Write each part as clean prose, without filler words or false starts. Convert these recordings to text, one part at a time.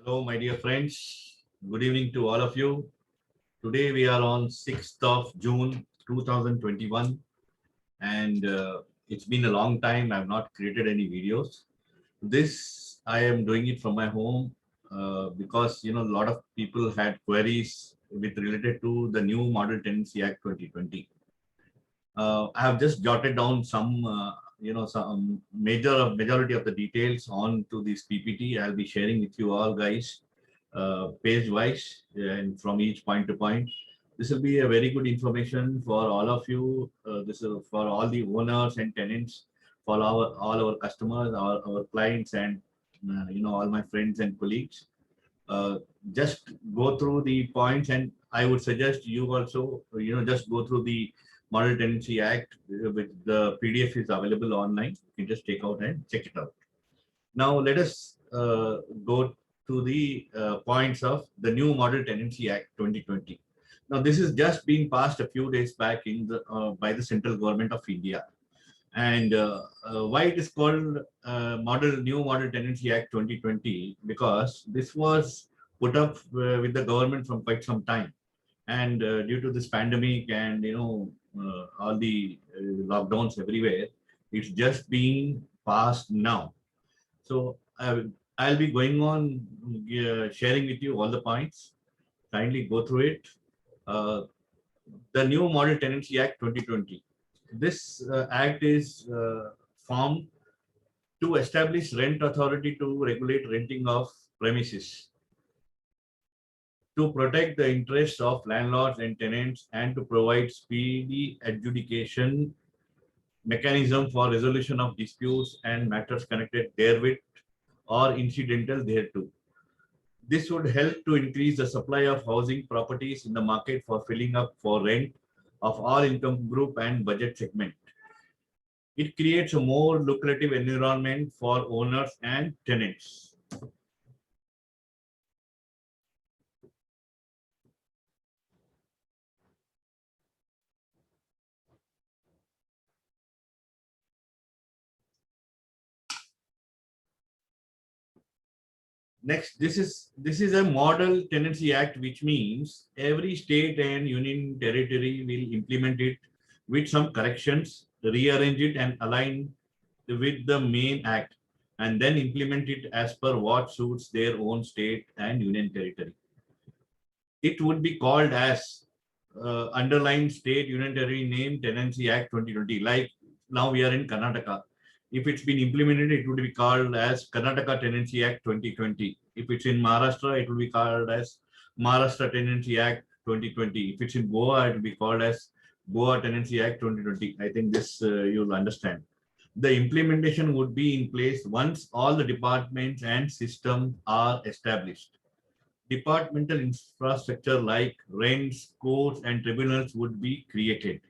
Hello, my dear friends. Good evening to all of you. Today we are on 6th of June 2021, and it's been a long time. I've not created any videos. This I am doing it from my home because a lot of people had queries with related to the new Model Tenancy Act 2020. I have just jotted down some majority of the details on to this PPT. I'll be sharing with you all guys page wise and from each point to point. This will be a very good information for all of you. This is for all the owners and tenants, for all our customers, our clients, and all my friends and colleagues. Uh, just go through the points, and I would suggest you also just go through the Model Tenancy Act, with the PDF is available online. You can just take out and check it out. Now let us go to the points of the new Model Tenancy Act 2020. Now this is just being passed a few days back in the by the central government of India. And why it is called New Model Tenancy Act 2020? Because this was put up with the government from quite some time, and due to this pandemic and all the lockdowns everywhere, it's just being passed now. So I'll be going on sharing with you all the points. Kindly go through it. Uh, the new Model Tenancy Act 2020. This act is formed to establish rent authority to regulate renting of premises, to protect the interests of landlords and tenants, and to provide speedy adjudication mechanism for resolution of disputes and matters connected therewith or incidental thereto. This would help to increase the supply of housing properties in the market for filling up for rent of all income group and budget segment. It creates a more lucrative environment for owners and tenants. Next, this is a Model Tenancy Act, which means every state and union territory will implement it with some corrections, rearrange it and align with the main act, and then implement it as per what suits their own state and union territory. It would be called as underlined state union territory name Tenancy Act 2020. Like now we are in Karnataka. If it's been implemented, it would be called as Karnataka Tenancy Act 2020. If it's in Maharashtra, it will be called as Maharashtra Tenancy Act 2020. If it's in Goa, it will be called as Goa Tenancy Act 2020. I think this you'll understand. The implementation would be in place once all the departments and systems are established. Departmental infrastructure like rents, courts, and tribunals would be created.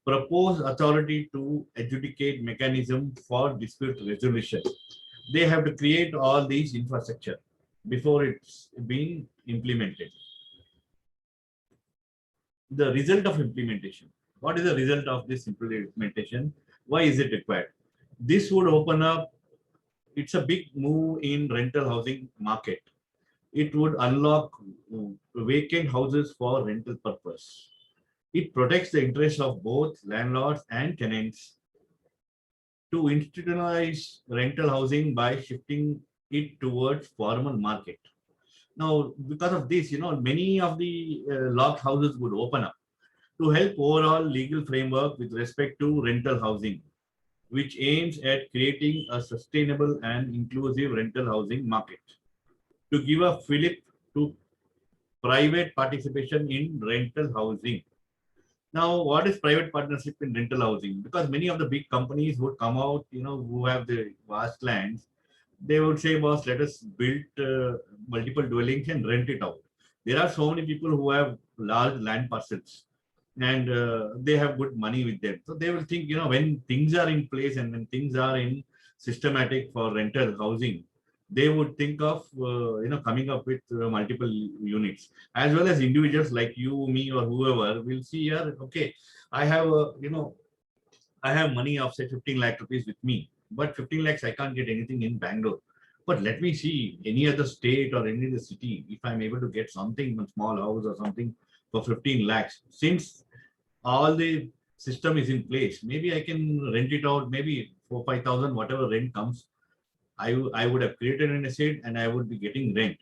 Propose authority to adjudicate mechanism for dispute resolution. They have to create all these infrastructure before it's being implemented. The result of implementation. What is the result of this implementation? Why is it required? This would open up, it's a big move in rental housing market. It would unlock vacant houses for rental purpose. It protects the interests of both landlords and tenants. To institutionalize rental housing by shifting it towards formal market. Now, because of this, many of the locked houses would open up to help overall legal framework with respect to rental housing, which aims at creating a sustainable and inclusive rental housing market. To give a fillip to private participation in rental housing. Now, what is private partnership in rental housing? Because many of the big companies would come out, who have the vast lands, they would say, boss, let us build multiple dwellings and rent it out. There are so many people who have large land parcels, and they have good money with them. So they will think, when things are in place and when things are in systematic for rental housing, they would think of coming up with multiple units, as well as individuals like you, me, or whoever will see here. Okay, I have I have money of say 15 lakh rupees with me, but 15 lakhs I can't get anything in Bangalore. But let me see any other state or any other city, if I'm able to get something, a small house or something for 15 lakhs, since all the system is in place, maybe I can rent it out, maybe 4, 5,000, whatever rent comes. I would have created an asset and I would be getting rent.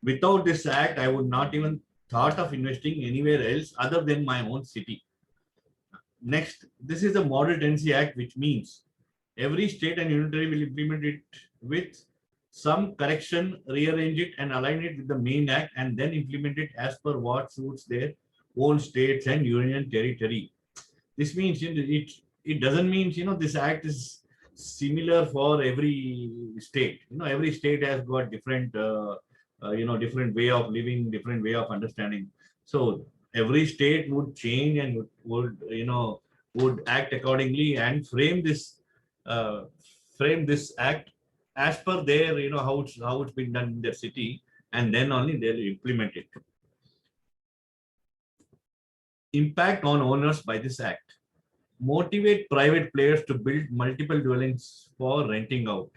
Without this act, I would not even thought of investing anywhere else other than my own city. Next, this is the Model Tenancy Act, which means every state and unitary will implement it with some correction, rearrange it and align it with the main act and then implement it as per what suits their own states and union territory. This means it doesn't mean this act is similar for every state. Every state has got different different way of living, different way of understanding. So every state would change and would act accordingly and uh, frame this act as per their how it's been done in their city, and then only they'll implement it. Impact on owners by this act: motivate private players to build multiple dwellings for renting out.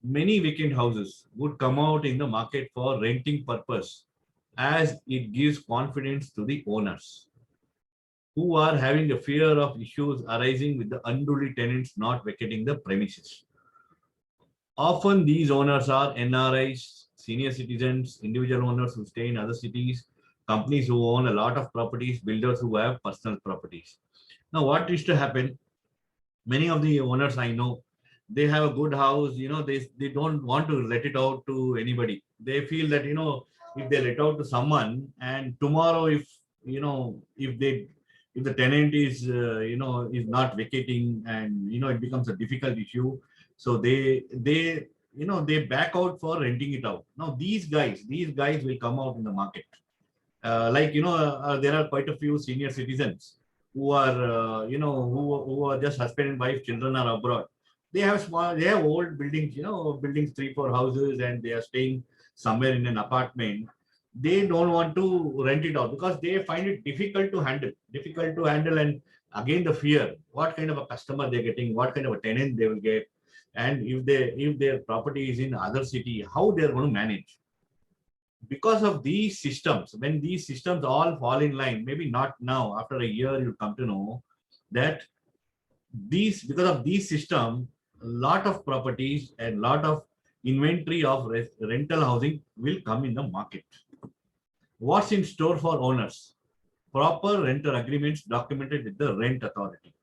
Many vacant houses would come out in the market for renting purpose, as it gives confidence to the owners who are having a fear of issues arising with the unruly tenants not vacating the premises. Often these owners are NRIs, senior citizens, individual owners who stay in other cities, companies who own a lot of properties, builders who have personal properties. Now, what is to happen? Many of the owners I know, they have a good house, they don't want to let it out to anybody. They feel that, if they let out to someone and tomorrow if the tenant is not vacating and, it becomes a difficult issue. So they back out for renting it out. Now, these guys will come out in the market. There are quite a few senior citizens who are who are just husband and wife, children are abroad. They have old buildings, buildings, 3, 4 houses, and they are staying somewhere in an apartment. They don't want to rent it out because they find it difficult to handle. And again, the fear, what kind of a customer they're getting, what kind of a tenant they will get, and if their property is in other city, how they're going to manage. Because of these systems, when these systems all fall in line, maybe not now, after a year, you'll come to know that because of these system, a lot of properties and lot of inventory of rental housing will come in the market. What's in store for owners? Proper rental agreements documented with the rent authority.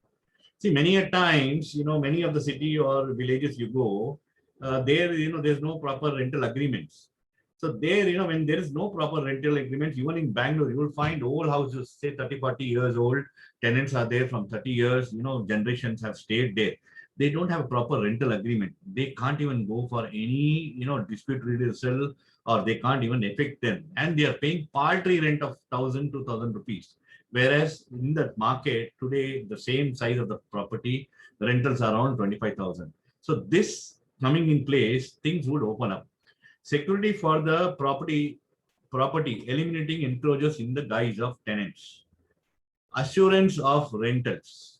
See, many a times, many of the city or villages you go, there's no proper rental agreements. So there, when there is no proper rental agreements, even in Bangalore, you will find old houses, say 30, 40 years old. Tenants are there from 30 years, generations have stayed there. They don't have a proper rental agreement. They can't even go for any, dispute redressal, or they can't even evict them. And they are paying paltry rent of 1,000, 2,000 rupees. Whereas in the market today, the same size of the property, the rentals are around 25,000. So this coming in place, things would open up. Security for the property, eliminating encroachers in the guise of tenants. Assurance of rentals.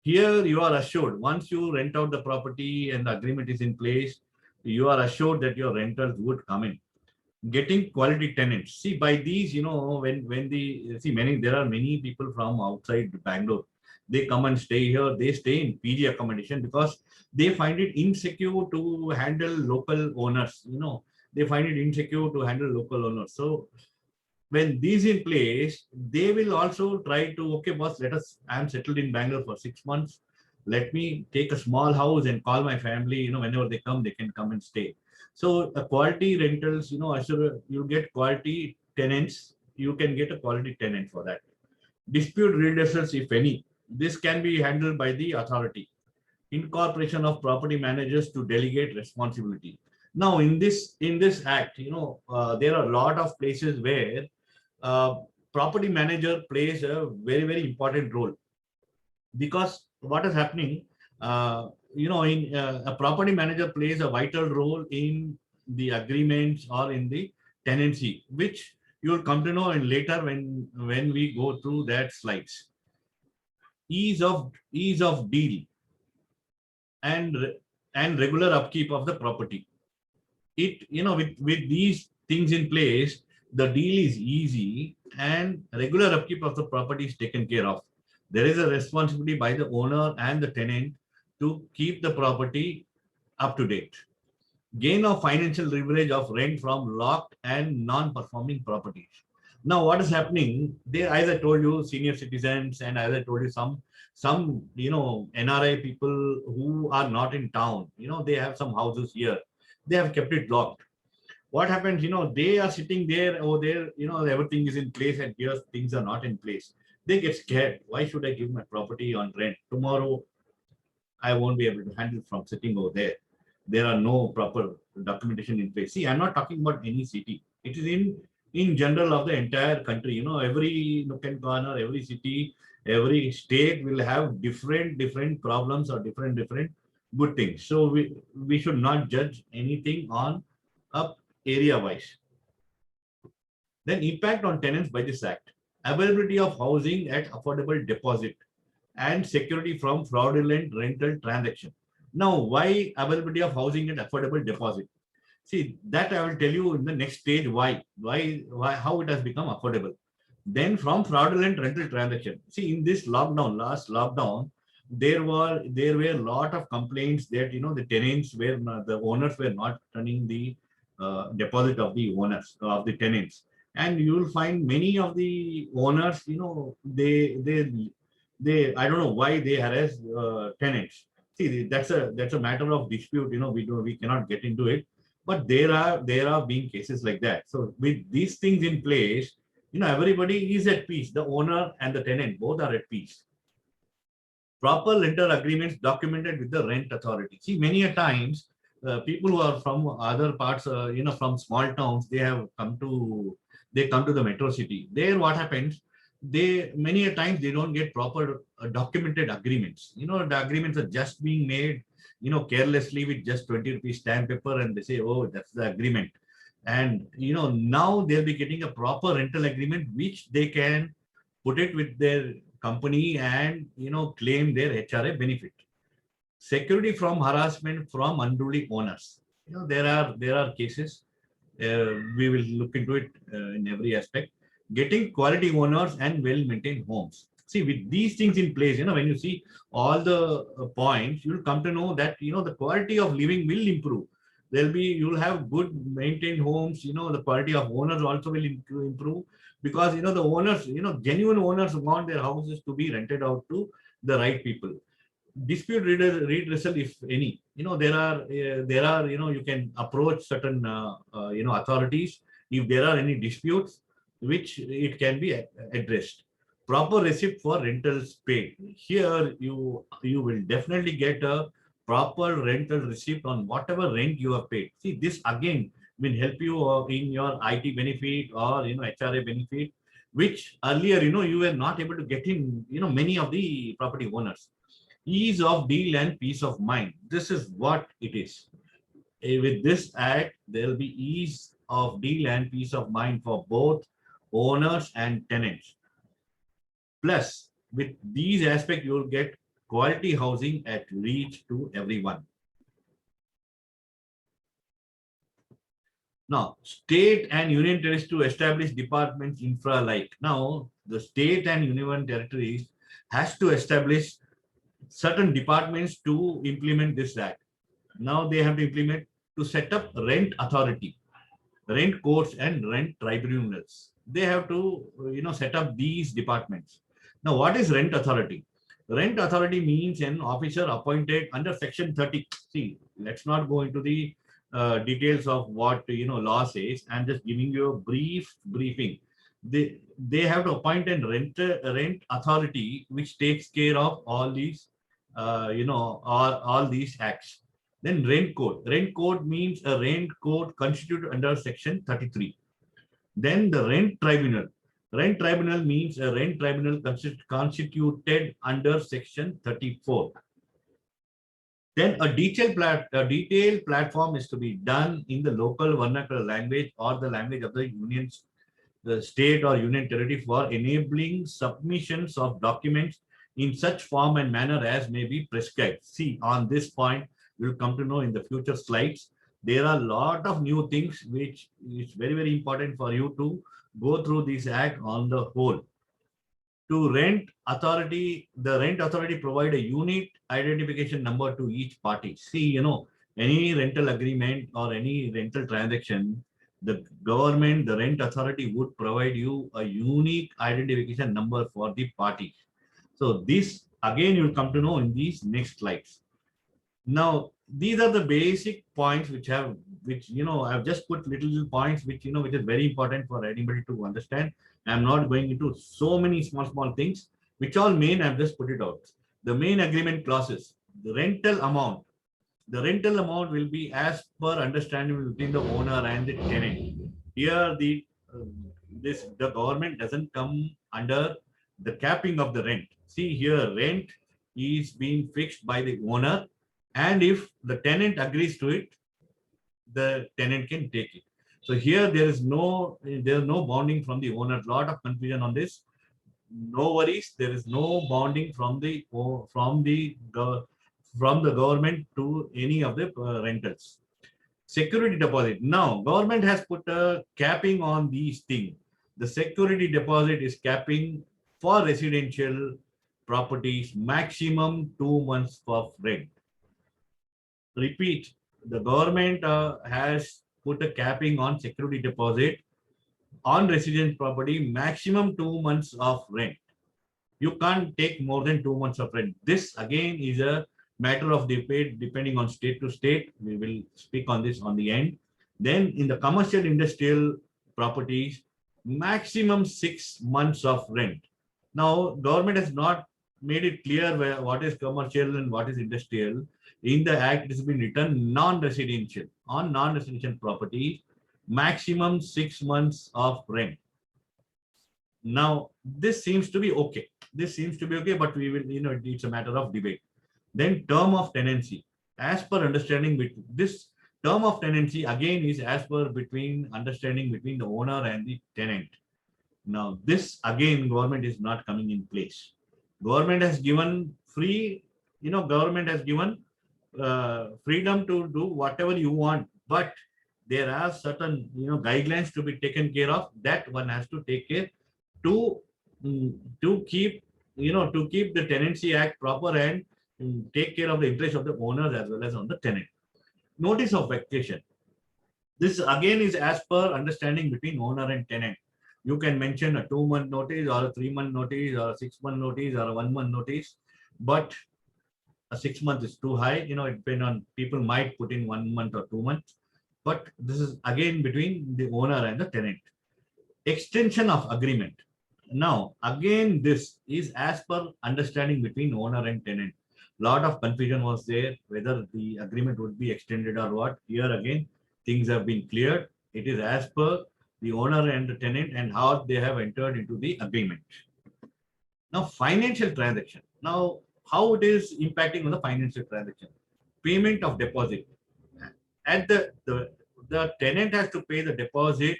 Here you are assured, once you rent out the property and the agreement is in place, you are assured that your rentals would come in. Getting quality tenants. See, by these, there are many people from outside Bangalore. They come and stay here. They stay in PG accommodation because they find it insecure to handle local owners. They find it insecure to handle local owners. So when these in place, they will also try to, okay, boss, I'm settled in Bangalore for 6 months. Let me take a small house and call my family, whenever they come, they can come and stay. So a quality rentals, assure you get quality tenants, you can get a quality tenant for that. Dispute redressals, if any, this can be handled by the authority. Incorporation of property managers to delegate responsibility. Now, in this act, there are a lot of places where property manager plays a very, very important role, because what is happening, a property manager plays a vital role in the agreements or in the tenancy, which you will come to know in later when we go through that slides. Ease of deal and and regular upkeep of the property. With these things in place, the deal is easy and regular upkeep of the property is taken care of. There is a responsibility by the owner and the tenant to keep the property up to date. Gain of financial leverage of rent from locked and non-performing properties. Now, what is happening? They, as I told you, senior citizens, and as I told you, some NRI people who are not in town. They have some houses here. They have kept it locked. What happens? They are sitting there over there. Everything is in place, and here things are not in place. They get scared. Why should I give my property on rent tomorrow? I won't be able to handle from sitting over there. There are no proper documentation in place. See, I'm not talking about any city. It is in general of the entire country. Every nook and corner, every city, every state will have different problems or different good things. So we should not judge anything on a area wise. Then impact on tenants by this act. Availability of housing at affordable deposit and security from fraudulent rental transaction. Now, why availability of housing at affordable deposit? See, that I will tell you in the next stage why, how it has become affordable. Then from fraudulent rental transaction. See, in this lockdown, last lockdown, there were a lot of complaints that the tenants were not, the owners were not turning the deposit of the owners of the tenants, and you will find many of the owners, they I don't know why they harass tenants. See, that's a matter of dispute. We cannot get into it, but there are being cases like that. So with these things in place, everybody is at peace. The owner and the tenant both are at peace. Proper rental agreements documented with the rent authority. See, many a times people who are from other parts, from small towns, they come to the metro city. There, what happens? They many a times they don't get proper documented agreements. The agreements are just being made, carelessly with just 20 rupees stamp paper, and they say, oh, that's the agreement. And now they'll be getting a proper rental agreement, which they can put it with their company and claim their HRA benefit. Security from harassment from unruly owners. There are cases. We will look into it in every aspect. Getting quality owners and well-maintained homes. See, with these things in place, when you see all the points, you'll come to know that the quality of living will improve. You'll have good maintained homes. The quality of owners also will improve, because the owners, genuine owners want their houses to be rented out to the right people. Dispute redressal, if any, there are you can approach certain authorities if there are any disputes, which it can be addressed. Proper receipt for rentals paid. Here you will definitely get a proper rental receipt on whatever rent you have paid. See, this again will help you in your IT benefit or HRA benefit, which earlier you were not able to get in many of the property owners. Ease of deal and peace of mind. This is what it is. With this act, there will be ease of deal and peace of mind for both owners and tenants. Plus, with these aspects, you will get quality housing at reach to everyone. Now, state and union territories to establish departments infra like. Now, the state and union territories has to establish certain departments to implement this act. Now they have to implement to set up rent authority, rent courts, and rent tribunals. They have to set up these departments. Now, what is rent authority? Rent authority means an officer appointed under section 30. See, let's not go into the details of what law says. I'm just giving you a briefing. They have to appoint a rent authority which takes care of all these all these acts. Then rent code. Rent code means a rent code constituted under section 33. Then the rent tribunal. Rent tribunal means a rent tribunal constituted under section 34. Then a detailed platform is to be done in the local vernacular language or the language of the unions, the state or union territory, for enabling submissions of documents in such form and manner as may be prescribed. See, on this point, You'll come to know in the future slides. There are a lot of new things which is very, very important for you to go through this act on the whole. To the rent authority provide a unique identification number to each party. See, any rental agreement or any rental transaction, the government, the rent authority would provide you a unique identification number for the party. So this again you'll come to know in these next slides. Now, these are the basic points I've just put little points which is very important for anybody to understand. I'm not going into so many small things, which all main I've just put it out. The main agreement clauses, the rental amount. The rental amount will be as per understanding between the owner and the tenant. Here, the government doesn't come under the capping of the rent. See here, rent is being fixed by the owner, and if the tenant agrees to it, the tenant can take it. So here there's no bonding from the owner. Lot of confusion on this. No worries. There is no bonding from the government to any of the rentals. Security deposit. Now, government has put a capping on these things. The security deposit is capping for residential properties maximum 2 months of rent. Repeat, the government has put a capping on security deposit on residential property maximum 2 months of rent. You can't take more than 2 months of rent. This again is a matter of debate depending on state to state. We will speak on this on the end. Then in the commercial industrial properties, maximum 6 months of rent. Now, government has not made it clear what is commercial and what is industrial. In the act, it has been written non-residential. On non-residential property, maximum 6 months of rent. Now, this seems to be okay. But we will, it's a matter of debate. Then term of tenancy. As per understanding with this term of tenancy, again, is as per understanding between the owner and the tenant. Now, this again, government is not coming in place. Government has given government has given freedom to do whatever you want, but there are certain guidelines to be taken care of. That one has to take care to keep the Tenancy Act proper and take care of the interest of the owners as well as on the tenant. Notice of vacation. This again is as per understanding between owner and tenant. You can mention a 2-month notice or a 3-month notice or a 6-month notice or a 1-month notice, but a 6 month is too high. It depends on, people might put in 1 month or 2 months, but this is again between the owner and the tenant. Extension of agreement. Now, again, this is as per understanding between owner and tenant. Lot of confusion was there whether the agreement would be extended or what. Here again, things have been cleared. It is as per the owner and the tenant and how they have entered into the agreement. Now, financial transaction. Now, how it is impacting on the financial transaction? Payment of deposit. At the tenant has to pay the deposit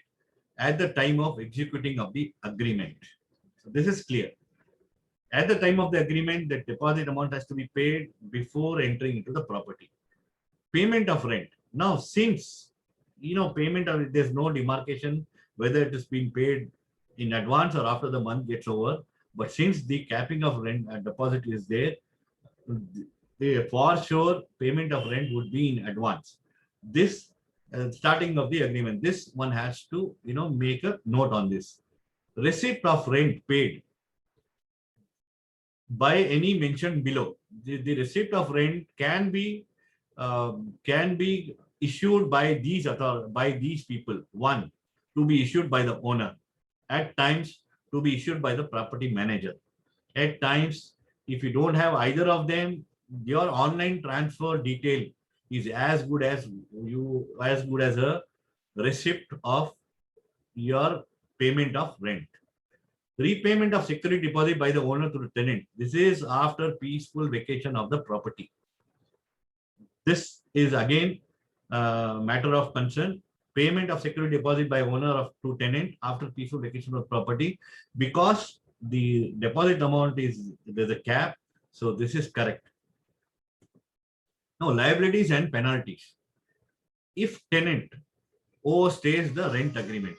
at the time of executing of the agreement. So this is clear. At the time of the agreement, the deposit amount has to be paid before entering into the property. Payment of rent. Now, since there's no demarcation whether it is being paid in advance or after the month gets over. But since the capping of rent deposit is there, for sure payment of rent would be in advance. This starting of the agreement, this one has to make a note on this. Receipt of rent paid by any mentioned below. The receipt of rent can be issued by these people. One, to be issued by the owner. At times, to be issued by the property manager. At times, if you don't have either of them, your online transfer detail is as good as a receipt of your payment of rent. Repayment of security deposit by the owner to the tenant. This is after peaceful vacation of the property. This is again a matter of concern. Payment of security deposit by owner to tenant after peaceful vacation of property, because the deposit amount there's a cap. So this is correct. Now, liabilities and penalties. If tenant overstays the rent agreement.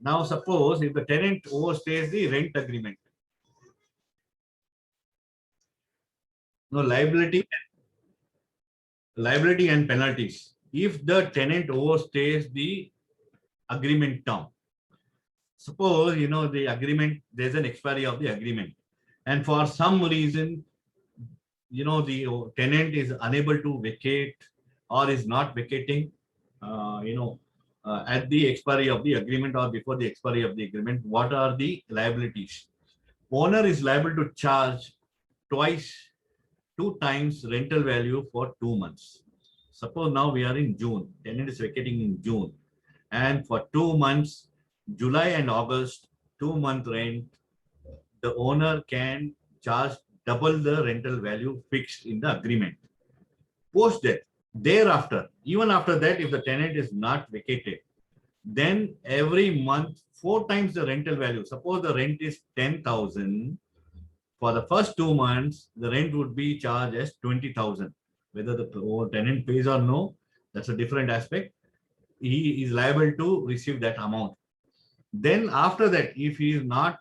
Now, suppose if the tenant overstays the rent agreement, no liability and penalties. If the tenant overstays the agreement term, suppose the agreement, there's an expiry of the agreement, and for some reason the tenant is unable to vacate or is not vacating, at the expiry of the agreement or before the expiry of the agreement, what are the liabilities? Owner is liable to charge twice, 2 times rental value for 2 months. Suppose now we are in June, tenant is vacating in June, and for 2 months, July and August, 2 month rent, the owner can charge double the rental value fixed in the agreement. Post that, thereafter, even after that, if the tenant is not vacated, then every month 4 times the rental value. Suppose the rent is 10,000. For the first 2 months, the rent would be charged as 20,000. Whether the tenant pays or no, that's a different aspect. He is liable to receive that amount. Then after that, if he is not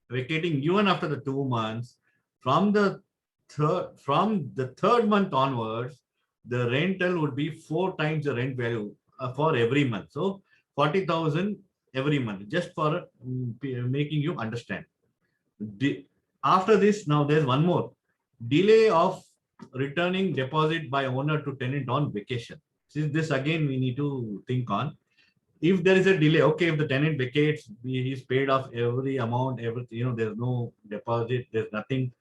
vacating even after the 2 months, from the third month onwards, the rental would be 4 times the rent value for every month. So 40,000 every month, just for making you understand. After this, now there's one more. Delay of returning deposit by owner to tenant on vacation. Since this again we need to think on. If there is a delay, okay, if the tenant vacates, he's paid off every amount, everything, there's no deposit, there's nothing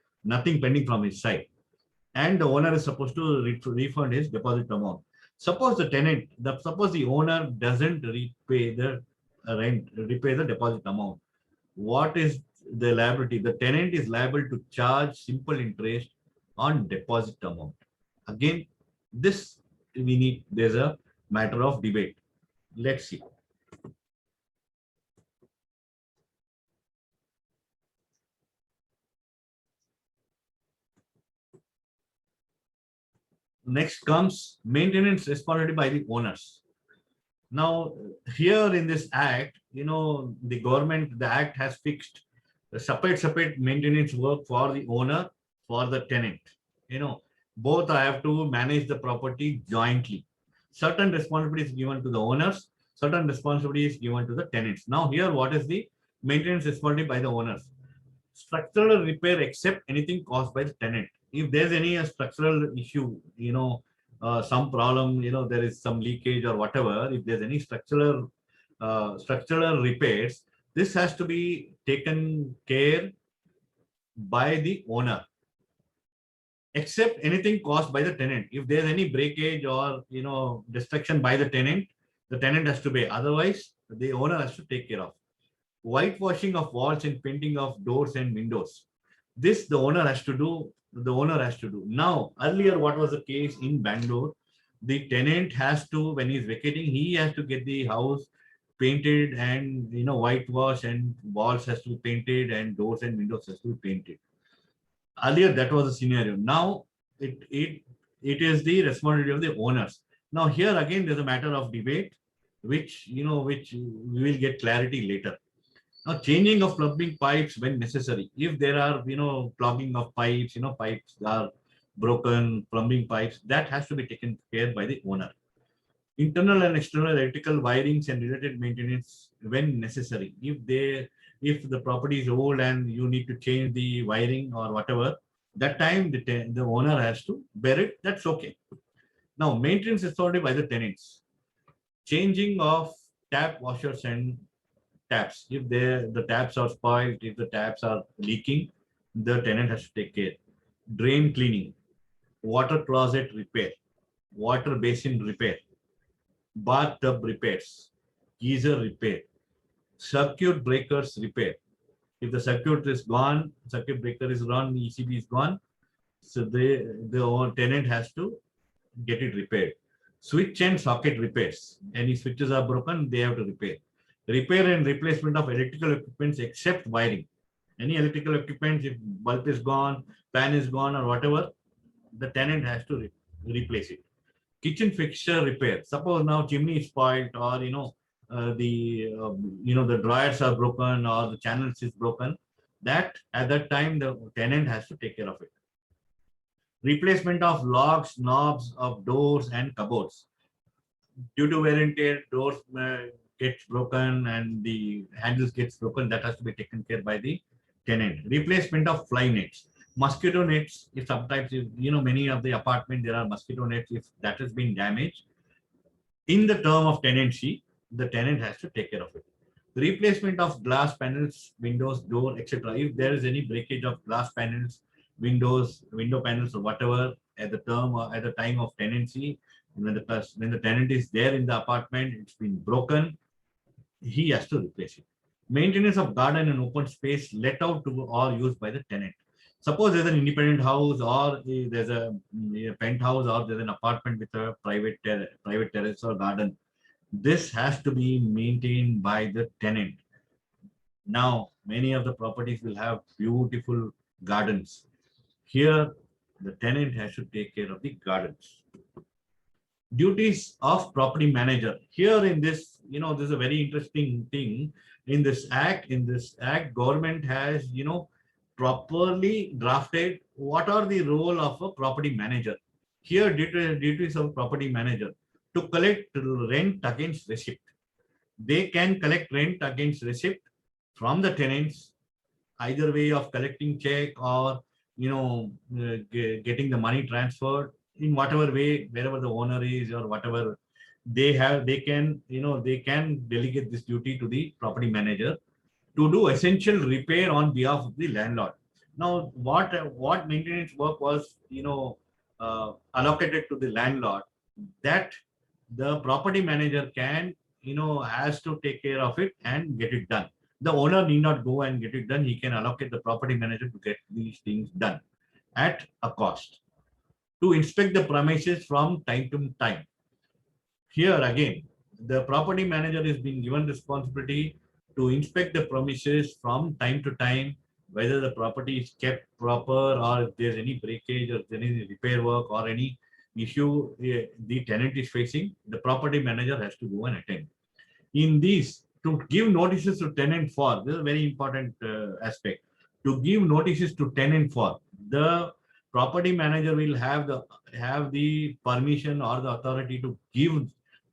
pending from his side. And the owner is supposed to refund his deposit amount. Suppose suppose the owner doesn't repay the repay the deposit amount. What is the liability? The tenant is liable to charge simple interest on deposit amount. Again, this there's a matter of debate. Let's see. Next comes maintenance responsibility by the owners. Now, here in this act, the government, the act has fixed the separate maintenance work for the owner, for the tenant. Both have to manage the property jointly. Certain responsibilities given to the owners, certain responsibilities given to the tenants. Now, here, what is the maintenance responsibility by the owners? Structural repair except anything caused by the tenant. If there's any structural issue, some problem, there is some leakage or whatever, if there's any structural repairs, this has to be taken care by the owner, except anything caused by the tenant. If there's any breakage or destruction by the tenant has to pay. Otherwise, the owner has to take care of. Whitewashing of walls and painting of doors and windows. This the owner has to do. Now, earlier, what was the case in Bangalore? The tenant has to, when he's vacating, he has to get the house painted and whitewash, and walls has to be painted and doors and windows has to be painted. Earlier, that was the scenario. Now, it is the responsibility of the owners. Now, here again, there's a matter of debate, which we will get clarity later. Now, changing of plumbing pipes when necessary. If there are, plugging of pipes, pipes are broken, plumbing pipes, that has to be taken care by the owner. Internal and external electrical wirings and related maintenance when necessary. If the property is old and you need to change the wiring or whatever, that time the owner has to bear it. That's okay. Now, maintenance is sorted by the tenants. Changing of tap washers and taps. If the taps are spoiled, if the taps are leaking, the tenant has to take care. Drain cleaning, water closet repair, water basin repair, bathtub repairs, geyser repair, circuit breakers repair. If the circuit is gone, circuit breaker is gone, ECB is gone, so the tenant has to get it repaired. Switch and socket repairs. Any switches are broken, they have to repair. Repair and replacement of electrical equipments except wiring. Any electrical equipment, if bulb is gone, fan is gone, or whatever, the tenant has to replace it. Kitchen fixture repair. Suppose now chimney is spoiled, or the dryers are broken, or the channels is broken. That at that time the tenant has to take care of it. Replacement of locks, knobs of doors and cupboards. Due to wear and tear, doors gets broken and the handles gets broken. That has to be taken care by the tenant. Replacement of fly nets, mosquito nets. If sometimes, many of the apartment there are mosquito nets. If that has been damaged, in the term of tenancy, the tenant has to take care of it. Replacement of glass panels, windows, door, etc. If there is any breakage of glass panels, windows, window panels, or whatever at the term or at the time of tenancy, when the tenant is there in the apartment, it's been broken, he has to replace it. Maintenance of garden and open space let out to or used by the tenant. Suppose there's an independent house, or there's a penthouse, or there's an apartment with a private terrace or garden. This has to be maintained by the tenant. Now, many of the properties will have beautiful gardens. Here, the tenant has to take care of the gardens. Duties of property manager. Here in this, this is a very interesting thing. In this act, government has, properly drafted what are the role of a property manager. Here, duties of property manager to collect rent against receipt. They can collect rent against receipt from the tenants, either way of collecting check or getting the money transferred in whatever way, wherever the owner is or whatever they can delegate this duty to the property manager to do essential repair on behalf of the landlord. Now, what maintenance work was allocated to the landlord, that the property manager can has to take care of it and get it done. The owner need not go and get it done. He can allocate the property manager to get these things done at a cost. To inspect the premises from time to time. Here again, the property manager is being given responsibility to inspect the premises from time to time, whether the property is kept proper, or if there's any breakage or any repair work or any issue the tenant is facing, the property manager has to go and attend. In these, to give notices to tenant for, this is a very important aspect. To give notices to tenant for, the property manager will have the permission or the authority to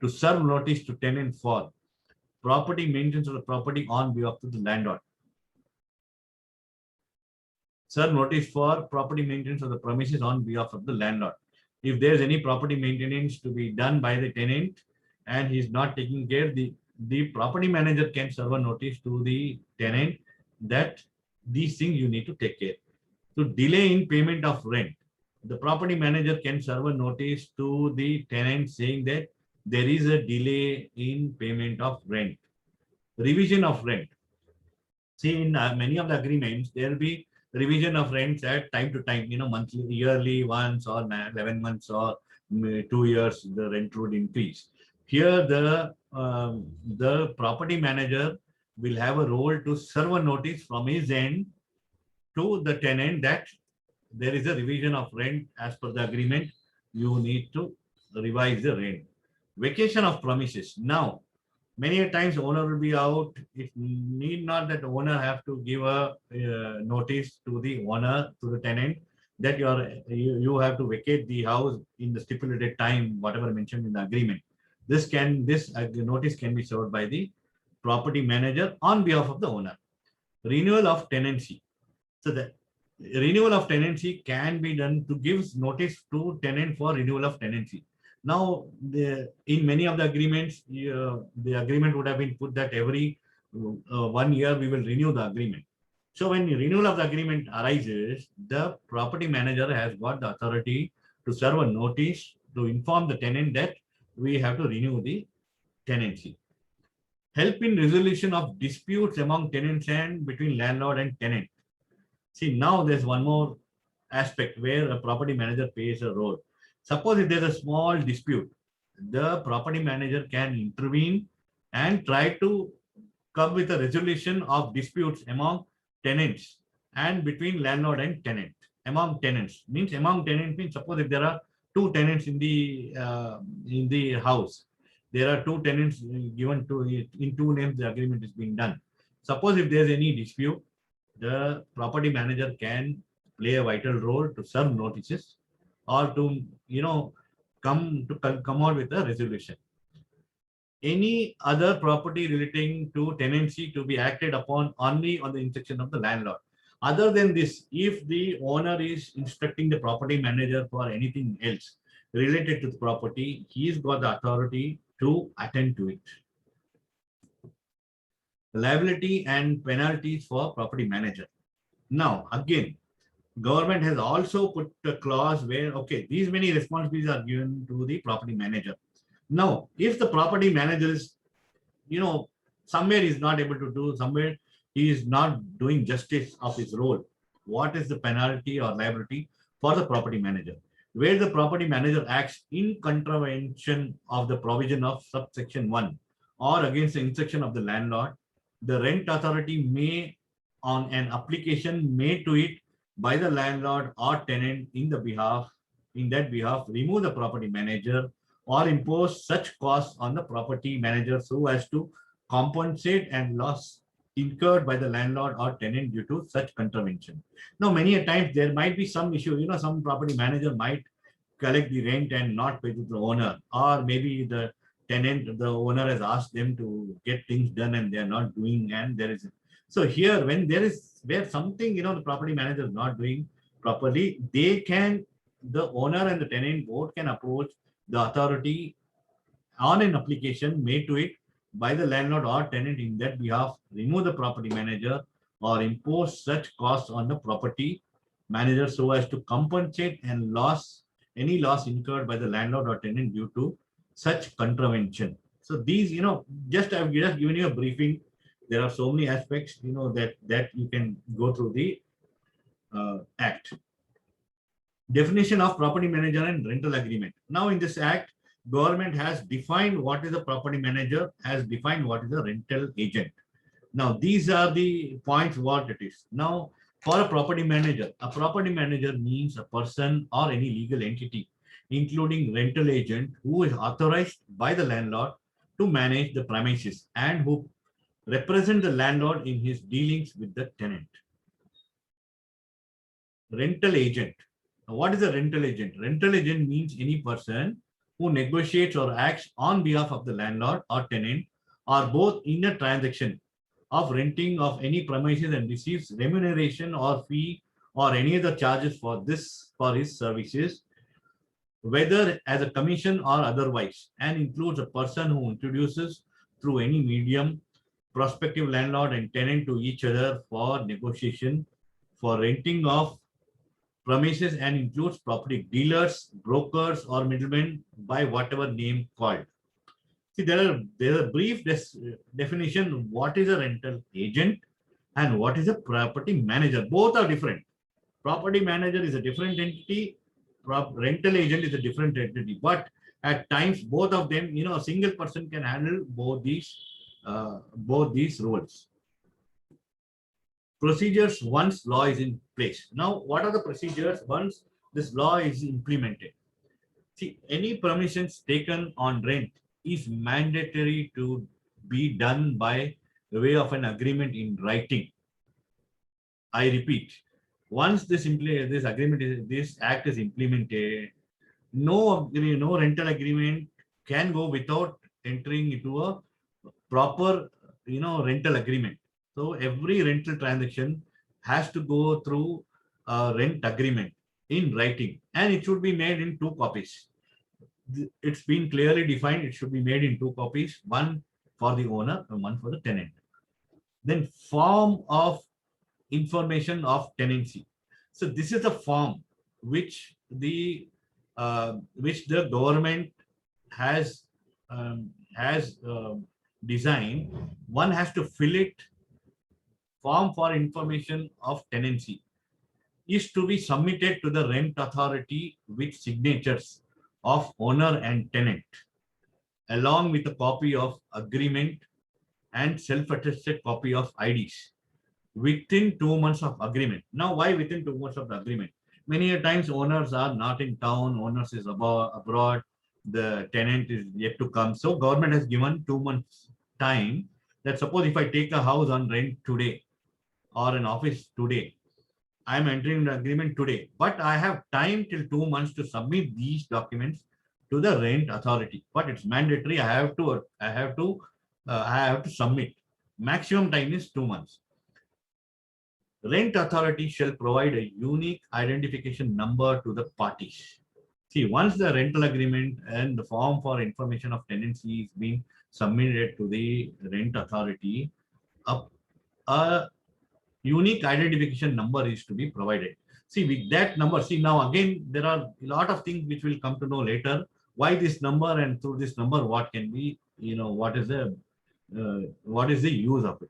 serve notice to tenant for property maintenance of the property on behalf of the landlord. Serve notice for property maintenance of the premises on behalf of the landlord. If there's any property maintenance to be done by the tenant and he's not taking care, the property manager can serve a notice to the tenant that these things you need to take care. To delay in payment of rent, the property manager can serve a notice to the tenant saying that there is a delay in payment of rent. Revision of rent. See, in many of the agreements, there will be revision of rents at time to time, monthly, yearly once, or 11 months, or 2 years, the rent would increase. Here, the property manager will have a role to serve a notice from his end to the tenant that there is a revision of rent as per the agreement. You need to revise the rent. Vacation of premises. Now, many times owner will be out. It need not that owner have to give a notice to the owner, to the tenant, that you have to vacate the house in the stipulated time, whatever mentioned in the agreement. This notice can be served by the property manager on behalf of the owner. Renewal of tenancy. So the renewal of tenancy can be done to give notice to tenant for renewal of tenancy. Now, in many of the agreements, the agreement would have been put that every 1 year we will renew the agreement. So when the renewal of the agreement arises, the property manager has got the authority to serve a notice to inform the tenant that we have to renew the tenancy. Help in resolution of disputes among tenants and between landlord and tenant. See, now there's one more aspect where a property manager plays a role. Suppose if there's a small dispute, the property manager can intervene and try to come with a resolution of disputes among tenants and between landlord and tenant. Among tenants means suppose if there are two tenants in the house. There are two tenants given to in two names. The agreement is being done. Suppose if there is any dispute, the property manager can play a vital role to serve notices or to come out with a resolution. Any other property relating to tenancy to be acted upon only on the instruction of the landlord. Other than this, if the owner is instructing the property manager for anything else related to the property, he's got the authority to attend to it. Liability and penalties for property manager. Now, again, government has also put a clause where, okay, these many responsibilities are given to the property manager. Now, if the property manager is, somewhere is not able to do, somewhere he is not doing justice of his role, what is the penalty or liability for the property manager? Where the property manager acts in contravention of the provision of subsection 1 or against the instruction of the landlord, the rent authority may, on an application made to it by the landlord or tenant in that behalf, remove the property manager or impose such costs on the property manager so as to compensate and loss incurred by the landlord or tenant due to such contravention. Now, many a times there might be some issue, some property manager might collect the rent and not pay to the owner, or maybe the owner has asked them to get things done and they are not doing, and there is. So here, when where something, the property manager is not doing properly, the owner and the tenant both can approach the authority on an application made to it by the landlord or tenant in that behalf, remove the property manager or impose such costs on the property manager so as to compensate and any loss incurred by the landlord or tenant due to such contravention. So these, I've just given you a briefing. There are so many aspects, that you can go through the act. Definition of property manager and rental agreement. Now in this act, government has defined what is a property manager, has defined what is a rental agent. Now these are the points what it is. Now for a property manager means a person or any legal entity, including rental agent, who is authorized by the landlord to manage the premises and who represent the landlord in his dealings with the tenant. Rental agent. What is a rental agent? Rental agent means any person who negotiates or acts on behalf of the landlord or tenant or both in a transaction of renting of any premises and receives remuneration or fee or any other charges for his services, whether as a commission or otherwise, and includes a person who introduces through any medium prospective landlord and tenant to each other for negotiation for renting of premises, and includes property dealers, brokers, or middlemen by whatever name called. See, there's a brief definition what is a rental agent and what is a property manager. Both are different. Property manager is a different entity. Rental agent is a different entity. But at times, both of them, a single person can handle both these roles. Procedures once law is in place. Now, what are the procedures once this law is implemented? See, any permissions taken on rent is mandatory to be done by way of an agreement in writing. I repeat, once this act is implemented, no rental agreement can go without entering into a proper rental agreement. So every rental transaction has to go through a rent agreement in writing, and it should be made in 2 copies. It's been clearly defined. It should be made in 2 copies, one for the owner and one for the tenant. Then form of information of tenancy. So this is a form which the government has designed. One has to fill it. Form for information of tenancy is to be submitted to the rent authority with signatures of owner and tenant, along with a copy of agreement and self-attested copy of IDs within 2 months of agreement. Now, why within 2 months of the agreement? Many a times owners are not in town, owners is abroad, the tenant is yet to come. So government has given 2 months time that suppose if I take a house on rent today or an office today, I am entering the agreement today, but I have time till 2 months to submit these documents to the rent authority. But it's mandatory. I have to submit. Maximum time is 2 months. Rent authority shall provide a unique identification number to the parties. See, once the rental agreement and the form for information of tenancy is being submitted to the rent authority, a unique identification number is to be provided. See, with that number, see now again, there are a lot of things which we'll come to know later. Why this number, and through this number, what can be, what is the use of it?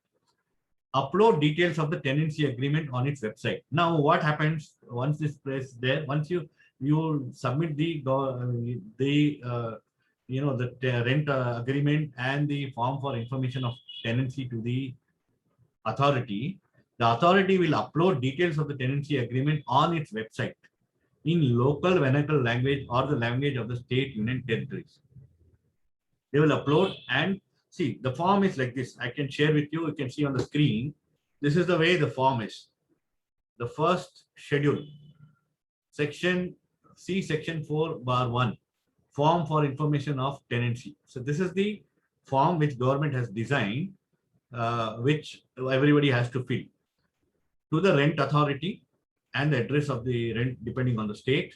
Upload details of the tenancy agreement on its website. Now, what happens once this place there? Once you submit the rent agreement and the form for information of tenancy to the authority, the authority will upload details of the tenancy agreement on its website in local vernacular language or the language of the state, union territories. They will upload, and see, the form is like this. I can share with you. You can see on the screen. This is the way the form is. The first schedule, section 4/1, form for information of tenancy. So this is the form which government has designed, which everybody has to fill to the rent authority, and the address of the rent depending on the state,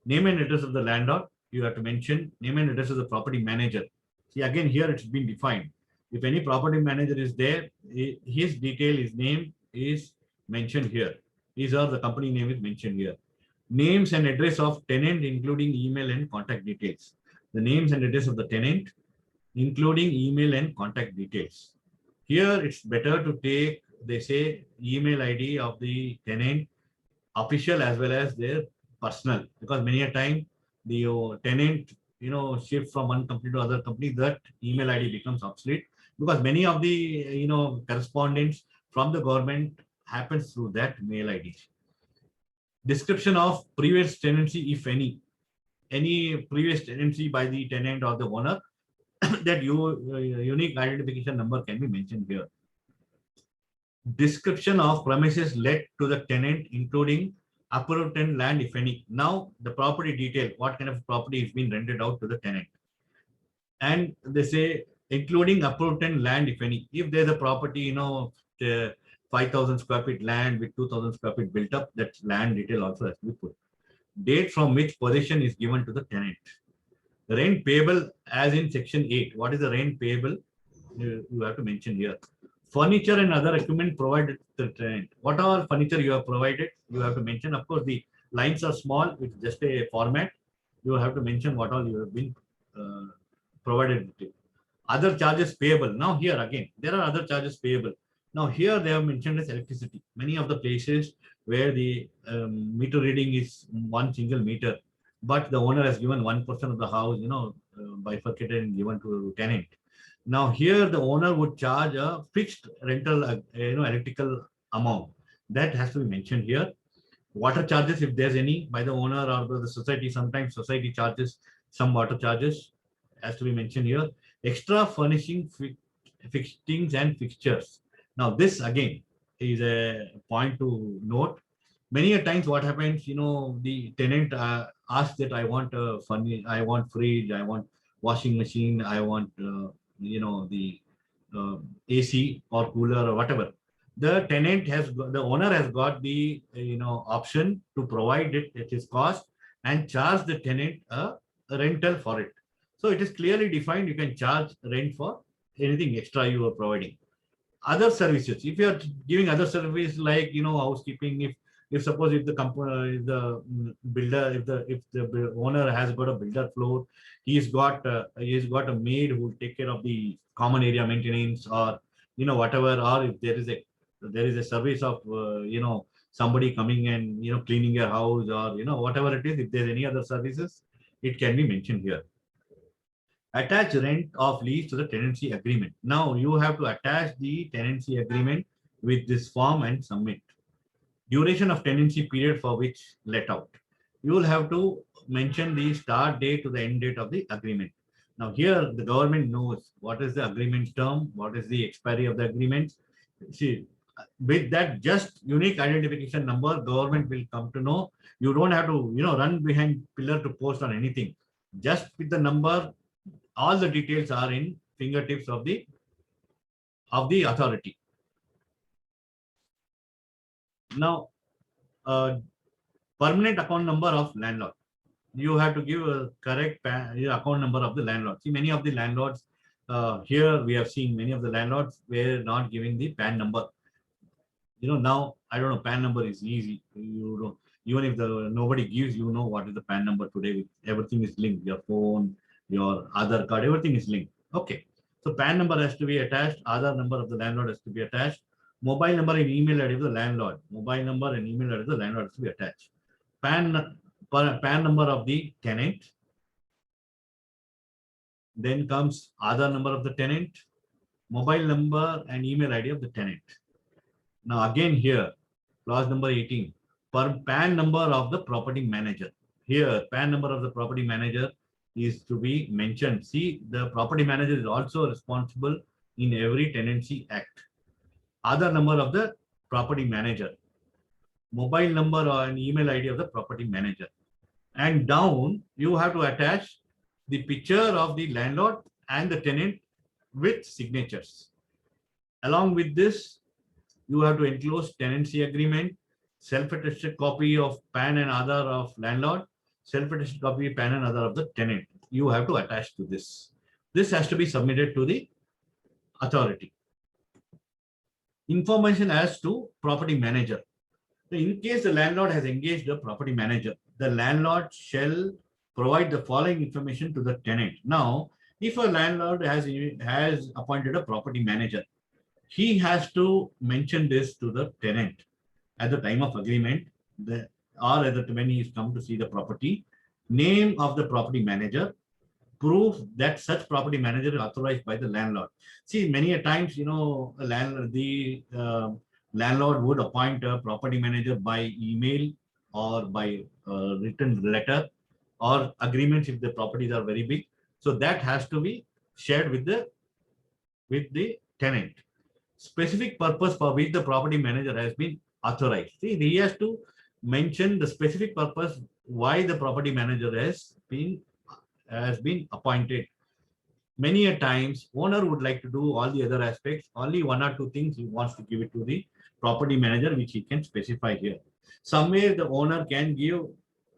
name and address of the landlord. You have to mention name and address of the property manager. See, again, here it's been defined. If any property manager is there, his detail, his name is mentioned here. His or the company name is mentioned here. Names and address of tenant, including email and contact details. The names and address of the tenant, including email and contact details. Here, it's better to take, they say, email ID of the tenant, official as well as their personal, because many a time the tenant shift from one company to other company, that email ID becomes obsolete, because many of the correspondence from the government happens through that mail ID. Description of previous tenancy, if any previous tenancy by the tenant or the owner, that unique identification number can be mentioned here. Description of premises let to the tenant, including approved tenant land, if any. Now, the property detail, what kind of property is being rented out to the tenant. And they say, including approved tenant land, if any. If there's a property, 5,000 square feet land with 2,000 square feet built up, that land detail also has to be put. Date from which possession is given to the tenant. Rent payable as in section 8. What is the rent payable? You have to mention here. Furniture and other equipment provided to the tenant. What all furniture you have provided, you have to mention. Of course, the lines are small, it's just a format. You have to mention what all you have been provided. Other charges payable. Now here again, there are other charges payable. Now here they have mentioned as electricity. Many of the places where the meter reading is one single meter, but the owner has given 1% of the house, bifurcated and given to tenant. Now here the owner would charge a fixed rental, electrical amount. That has to be mentioned here. Water charges, if there's any, by the owner or the society. Sometimes society charges some water charges, has to be mentioned here. Extra furnishing, fixings and fixtures. Now this again is a point to note. Many a times what happens, the tenant asks that I want I want fridge, I want washing machine, I want the AC or cooler or whatever. The owner has got the option to provide it at his cost and charge the tenant a rental for it. So it is clearly defined. You can charge rent for anything extra you are providing. Other services, if you are giving other service like housekeeping, if suppose if the company, the builder, if the owner has got a builder floor, he's got a maid who will take care of the common area maintenance, or whatever, or if there is a service of somebody coming and cleaning your house, or whatever it is, if there's any other services, it can be mentioned here. Attach rent of lease to the tenancy agreement. Now you have to attach the tenancy agreement with this form and submit. duration of tenancy period for which let out. You will have to mention the start date to the end date of the agreement. Now here the government knows what is the agreement term, what is the expiry of the agreement. See, with that just unique identification number, government will come to know. You don't have to, run behind pillar to post on anything. Just with the number, all the details are in fingertips of the authority. Now, permanent account number of landlord. You have to give a correct account number of the landlord. See, many of the landlords here we have seen many of the landlords were not giving the PAN number. Now I don't know, PAN number is easy. You know, even if nobody gives, what is the PAN number today. Everything is linked. Your phone, your Aadhaar card, everything is linked. Okay. So PAN number has to be attached. Aadhaar number of the landlord has to be attached. Mobile number and email ID of the landlord. Mobile number and email ID of the landlord has to be attached. PAN number of the tenant. Then comes Aadhaar number of the tenant, mobile number and email ID of the tenant. Now again here, clause number 18, PAN number of the property manager. Here, PAN number of the property manager is to be mentioned. See, the property manager is also responsible in every Tenancy Act. Aadhaar number of the property manager, mobile number and email ID of the property manager. And down, you have to attach the picture of the landlord and the tenant with signatures. Along with this, you have to enclose tenancy agreement, self-attested copy of PAN and Aadhaar of landlord, self-attested copy PAN and Aadhaar of the tenant. You have to attach to this. This has to be submitted to the authority. Information as to property manager. In case the landlord has engaged a property manager, the landlord shall provide the following information to the tenant. Now, if a landlord has appointed a property manager, he has to mention this to the tenant at the time of agreement, or when he is come to see the property, name of the property manager, proof that such property manager is authorized by the landlord. See, many a times, landlord would appoint a property manager by email or by written letter or agreements if the properties are very big. So that has to be shared with the tenant. Specific purpose for which the property manager has been authorized. See, he has to mention the specific purpose why the property manager has been appointed. Many a times, owner would like to do all the other aspects. Only one or two things he wants to give it to the property manager, which he can specify here. Somewhere the owner can give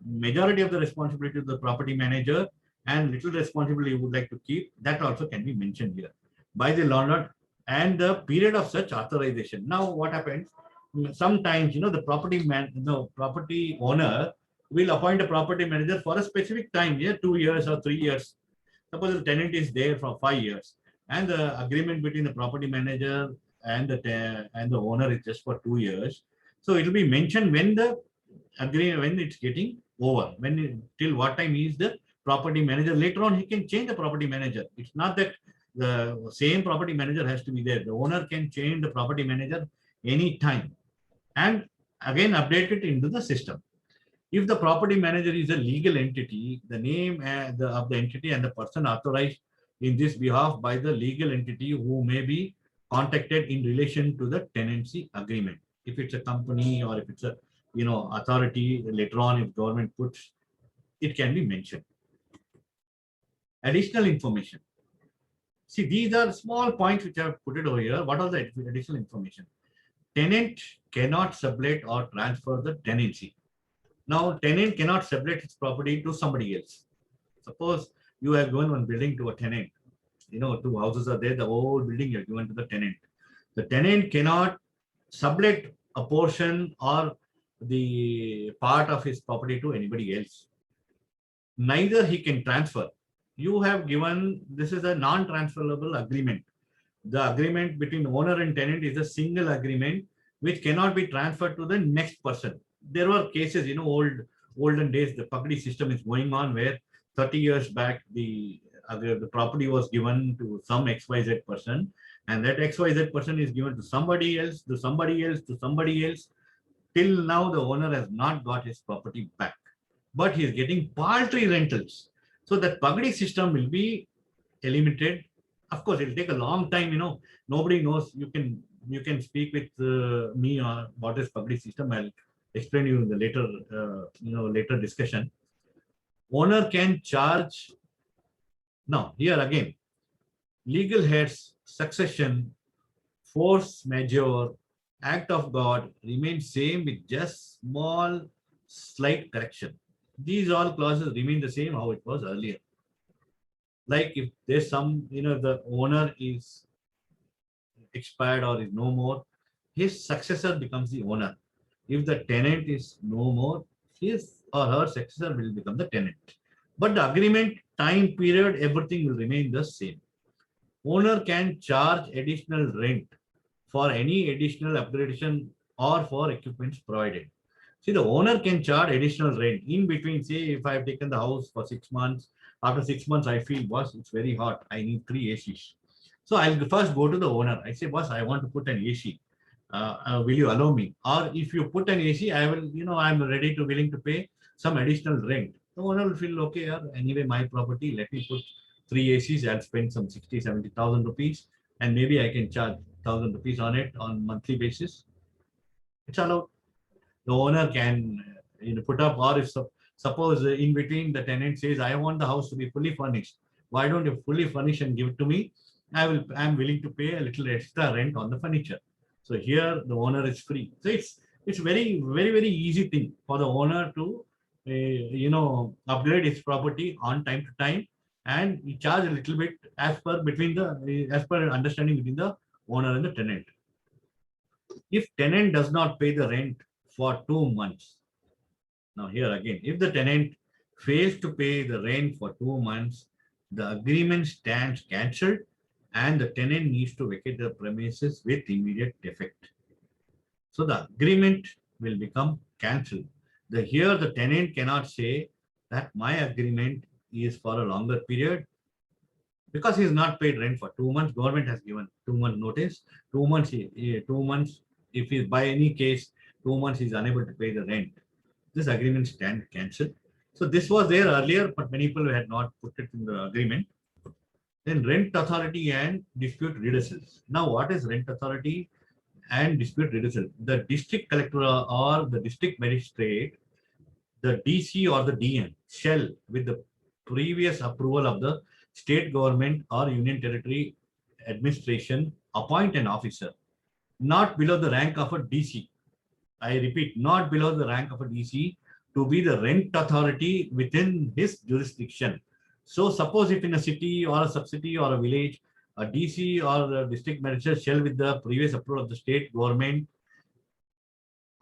majority of the responsibility to the property manager and little responsibility he would like to keep. That also can be mentioned here by the landlord and the period of such authorization. Now, what happens? Sometimes, the property owner will appoint a property manager for a specific time, 2 years or 3 years. Suppose the tenant is there for 5 years, and the agreement between the property manager and the owner is just for 2 years. So it will be mentioned when the agreement, when it's getting over, till what time is the property manager. Later on, he can change the property manager. It's not that the same property manager has to be there. The owner can change the property manager anytime and again update it into the system. If the property manager is a legal entity, the name of the entity and the person authorized in this behalf by the legal entity who may be contacted in relation to the tenancy agreement. If it's a company or if it's a authority, later on if government puts, it can be mentioned. Additional information. See, these are small points which I have put it over here. What are the additional information? Tenant cannot sublet or transfer the tenancy. Now, tenant cannot sublet his property to somebody else. Suppose you have given one building to a tenant. 2 houses are there, the whole building you have given to the tenant. The tenant cannot sublet a portion or the part of his property to anybody else. Neither he can transfer. You have given, this is a non-transferable agreement. The agreement between owner and tenant is a single agreement which cannot be transferred to the next person. There were cases, olden days, the public system is going on where 30 years back, the property was given to some XYZ person, and that XYZ person is given to somebody else, to somebody else, to somebody else, till now the owner has not got his property back, but he is getting paltry rentals. So that pagdi system will be eliminated. Of course, it will take a long time. Nobody knows. You can speak with me on what is pagdi system. I'll explain you in the later discussion. Owner can charge. Now here again, legal heads, succession, force majeure, act of God remain same with just small slight correction. These all clauses remain the same how it was earlier. Like if there's some, the owner is expired or is no more, his successor becomes the owner. If the tenant is no more, his or her successor will become the tenant. But the agreement, time period, everything will remain the same. Owner can charge additional rent for any additional upgradation or for equipments provided. See, the owner can charge additional rent in between. Say, if I've taken the house for 6 months, after 6 months, I feel, boss, it's very hot. I need 3 ACs. So I'll first go to the owner. I say, boss, I want to put an AC. Will you allow me? Or if you put an AC, I will, I'm willing to pay some additional rent. The owner will feel, okay, anyway, my property, let me put 3 ACs. I'll spend some 60,000-70,000 rupees, and maybe I can charge 1,000 rupees on it on monthly basis. It's allowed. The owner can put up, or if suppose in between the tenant says, I want the house to be fully furnished. Why don't you fully furnish and give it to me? I'm willing to pay a little extra rent on the furniture. So here the owner is free. So it's very, very, very easy thing for the owner to upgrade his property on time to time, and he charge a little bit as per understanding between the owner and the tenant. If tenant does not pay the rent for 2 months, now here again, if the tenant fails to pay the rent for 2 months, the agreement stands cancelled and the tenant needs to vacate the premises with immediate effect. So the agreement will become cancelled. Here the tenant cannot say that my agreement is for a longer period, because he has not paid rent for 2 months. Government has given 2 month notice. 2 months, 2 months. If he by any case 2 months he is unable to pay the rent, this agreement stands cancelled. So this was there earlier, but many people had not put it in the agreement. Then rent authority and dispute redressals. Now, what is rent authority and dispute redressal? The district collector or the district magistrate, the DC or the DM, shall, with the previous approval of the state government or union territory administration, appoint an officer not below the rank of a DC. I repeat, not below the rank of a DC, to be the rent authority within his jurisdiction. So suppose if in a city or a sub-city or a village, a DC or a district magistrate shall, with the previous approval of the state government,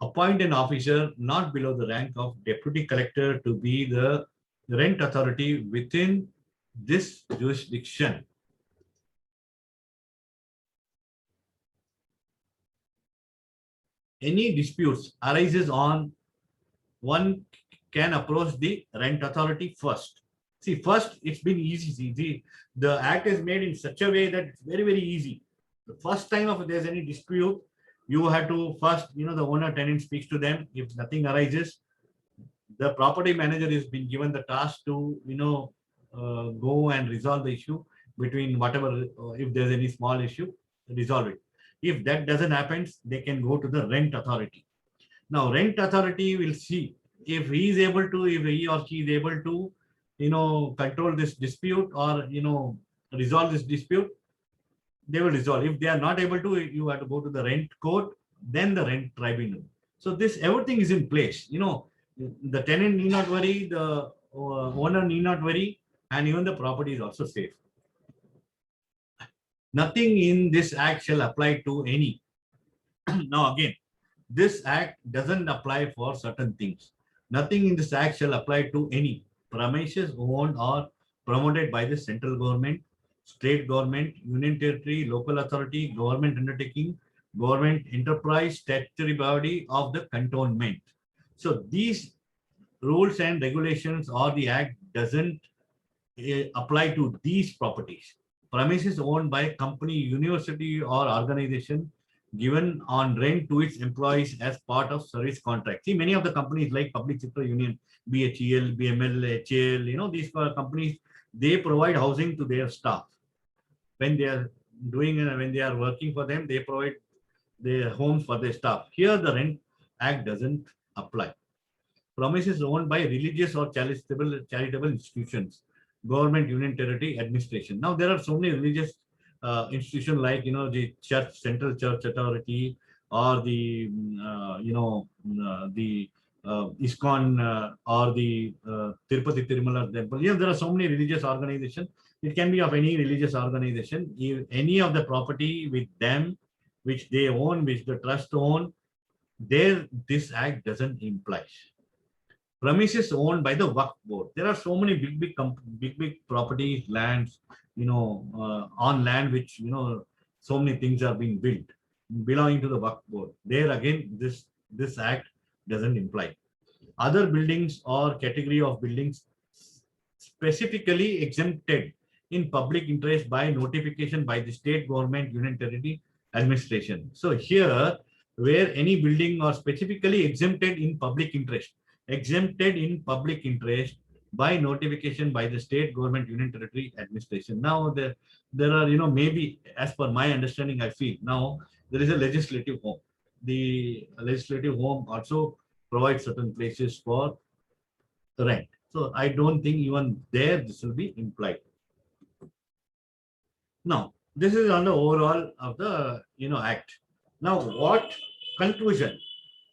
appoint an officer not below the rank of deputy collector to be the rent authority within this jurisdiction. Any disputes arises on, one can approach the rent authority first. See, first it's been easy. The act is made in such a way that it's very, very easy. The first time if there's any dispute, you have to first, the owner tenant speaks to them. If nothing arises, the property manager is been given the task to, go and resolve the issue between whatever, if there's any small issue, resolve it. If that doesn't happen, they can go to the rent authority. Now, rent authority will see if he is able to, if he or she is able to, control this dispute or, resolve this dispute, they will resolve. If they are not able to, you have to go to the rent court, then the rent tribunal. So everything is in place. The tenant need not worry, the owner need not worry, and even the property is also safe. Nothing in this act shall apply to any. Now again, this act doesn't apply for certain things. Nothing in this act shall apply to any premises owned or promoted by the central government, state government, union territory, local authority, government undertaking, government enterprise, statutory body of the cantonment. So these rules and regulations or the act doesn't apply to these properties. Premises owned by company, university or organization given on rent to its employees as part of service contract. See, many of the companies like Public Sector Union, BHEL, BML, HAL, these companies, they provide housing to their staff. When they are when they are working for them, they provide their homes for their staff. Here, the Rent Act doesn't apply. Premises owned by religious or charitable institutions, government, union territory, administration. Now, there are so many religious institutions like, the church, central church authority, or the, the ISKCON, or the Tirupati Tirumala temple. There are so many religious organizations. It can be of any religious organization. If any of the property with them, which they own, which the trust own, there this act doesn't imply. Premises owned by the Waqf board. There are so many big properties, lands, on land which, so many things are being built belonging to the Waqf board. There again, this act doesn't imply. Other buildings or category of buildings specifically exempted in public interest by notification by the state government, union territory administration. So here, where any building or specifically exempted in public interest by notification by the state government, union territory administration. Now there are, maybe as per my understanding, I feel now there is a legislative home. The legislative home also provides certain places for rent. So I don't think even there this will be implied. Now, this is on the overall of the act. Now, what conclusion?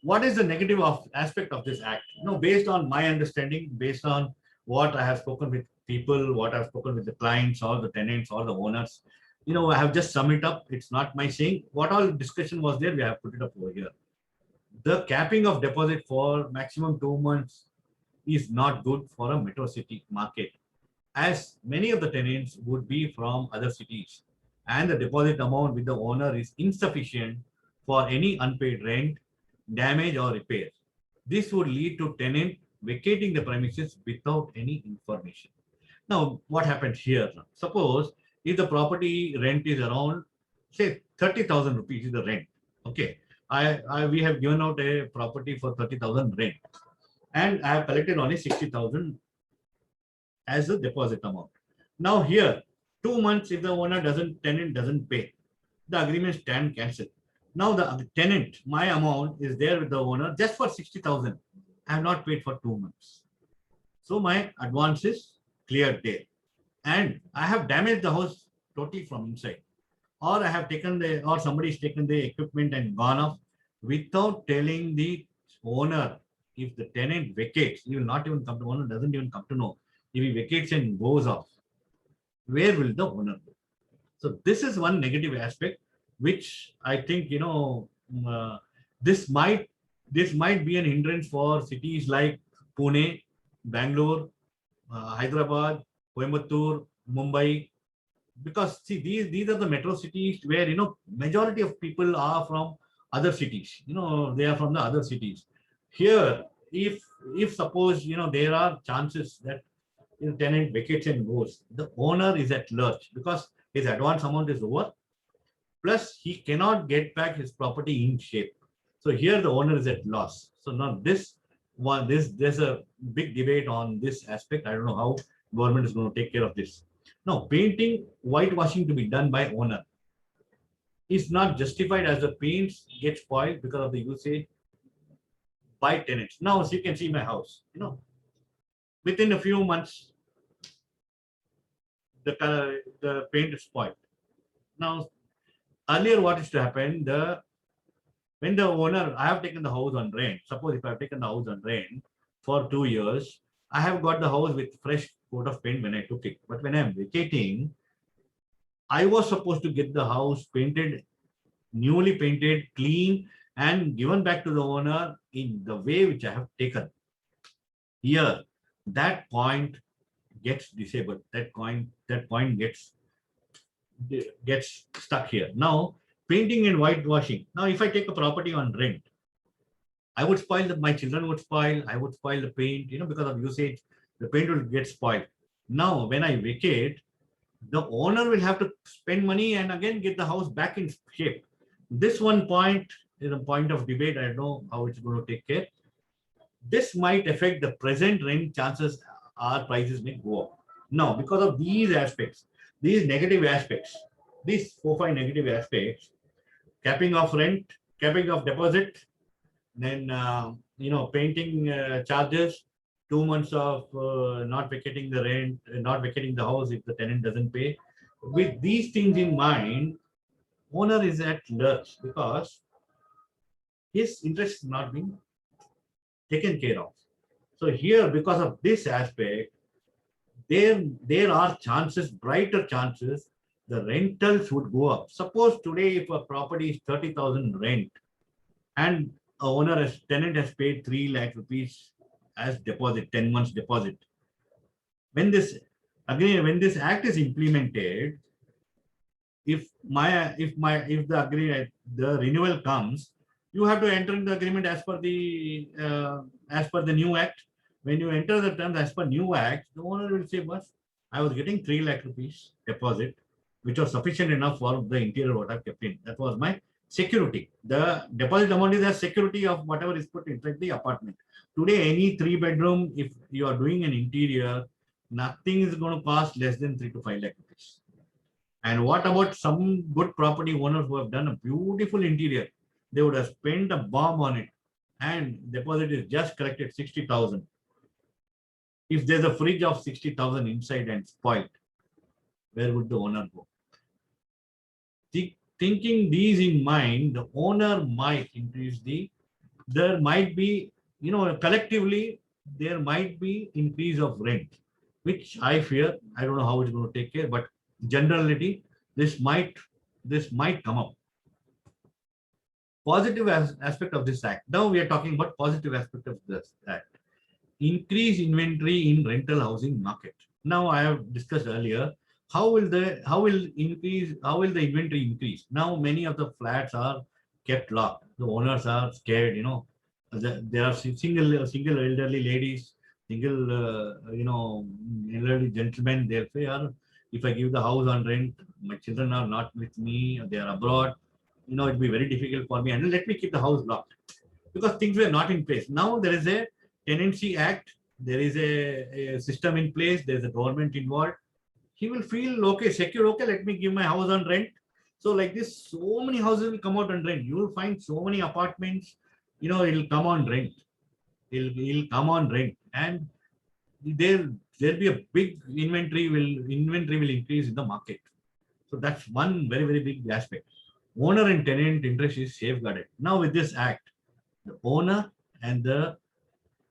What is the negative aspect of this act? Based on my understanding, based on what I have spoken with people, what I've spoken with the clients or the tenants or the owners, I have just summed it up. It's not my saying. What all discussion was there, we have put it up over here. The capping of deposit for maximum 2 months is not good for a metro city market, as many of the tenants would be from other cities, and the deposit amount with the owner is insufficient for any unpaid rent, damage or repair. This would lead to tenant vacating the premises without any information. Now, what happens here? Suppose if the property rent is around, say, 30,000 rupees is the rent. Okay, we have given out a property for 30,000 rent, and I have collected only 60,000 as the deposit amount. Now here, 2 months, if the tenant doesn't pay, the agreement stand cancelled. Now the tenant, my amount is there with the owner just for 60,000. I have not paid for 2 months. So my advance is cleared there. And I have damaged the house totally from inside. Or I have taken or somebody's taken the equipment and gone off without telling the owner. If the tenant vacates, he will not even come to, owner doesn't even come to know. If he vacates and goes off, where will the owner go? So this is one negative aspect, which I think, this might be an hindrance for cities like Pune, Bangalore, Hyderabad, Coimbatore, Mumbai, because see, these are the metro cities where, majority of people are from other cities. They are from the other cities. Here, if suppose, there are chances that the tenant vacates and goes, the owner is at lurch because his advance amount is over. Plus, he cannot get back his property in shape. So here the owner is at loss. So now there's a big debate on this aspect. I don't know how government is going to take care of this. Now, painting, whitewashing to be done by owner is not justified, as the paints get spoiled because of the usage by tenants. Now, as you can see my house, within a few months, the paint is spoiled. Now, earlier what used to happen, when the owner, I have taken the house on rent. Suppose if I have taken the house on rent for 2 years, I have got the house with fresh coat of paint when I took it. But when I am vacating, I was supposed to get the house painted, newly painted, clean, and given back to the owner in the way which I have taken. Here, that point gets disabled. That point gets stuck here. Now, painting and whitewashing. Now, if I take a property on rent, I would spoil my children would spoil, I would spoil the paint, because of usage, the paint will get spoiled. Now, when I vacate, the owner will have to spend money and again get the house back in shape. This one point is a point of debate. I don't know how it's going to take care. This might affect the present rent. Chances are prices may go up. Now, because of these aspects, these negative aspects, these 4-5 negative aspects, capping of rent, capping of deposit, then painting charges, 2 months of not vacating the rent, not vacating the house if the tenant doesn't pay. With these things in mind, owner is at lurch because his interest is not being taken care of. So here, because of this aspect, there are chances, brighter chances, the rentals would go up. Suppose today, if a property is 30,000 rent and a owner as tenant has paid 3 lakh rupees as deposit, 10 months deposit. When this act is implemented, if the renewal comes, you have to enter in the agreement as per the new act. When you enter the terms as per new act, the owner will say, "Boss, I was getting 3 lakh rupees deposit, which was sufficient enough for the interior what I've kept in. That was my security. The deposit amount is a security of whatever is put inside the apartment. Today, any 3-bedroom, if you are doing an interior, nothing is going to cost less than 3 to 5 lakh rupees. And what about some good property owners who have done a beautiful interior? They would have spent a bomb on it, and deposit is just collected 60,000. If there's a fridge of 60,000 inside and spoiled, where would the owner go? Thinking these in mind, the owner might increase there might be, collectively, there might be increase of rent, which I fear. I don't know how it's going to take care, but generality, this might come up. Positive aspect of this act. Now we are talking about positive aspect of this act. Increase inventory in rental housing market. Now I have discussed earlier, how will the inventory increase? Now many of the flats are kept locked. The owners are scared, there are single elderly ladies, single elderly gentlemen. They'll say, if I give the house on rent, my children are not with me, they are abroad, it'll be very difficult for me, and let me keep the house locked, because things were not in place. Now there is a Tenancy Act, there is a system in place, there's a government involved. He will feel okay, secure, okay, let me give my house on rent. So like this, so many houses will come out on rent. You will find so many apartments, it'll come on rent. It'll come on rent, and there'll be a big inventory will increase in the market. So that's one very, very big aspect. Owner and tenant interest is safeguarded. Now with this act, the owner and the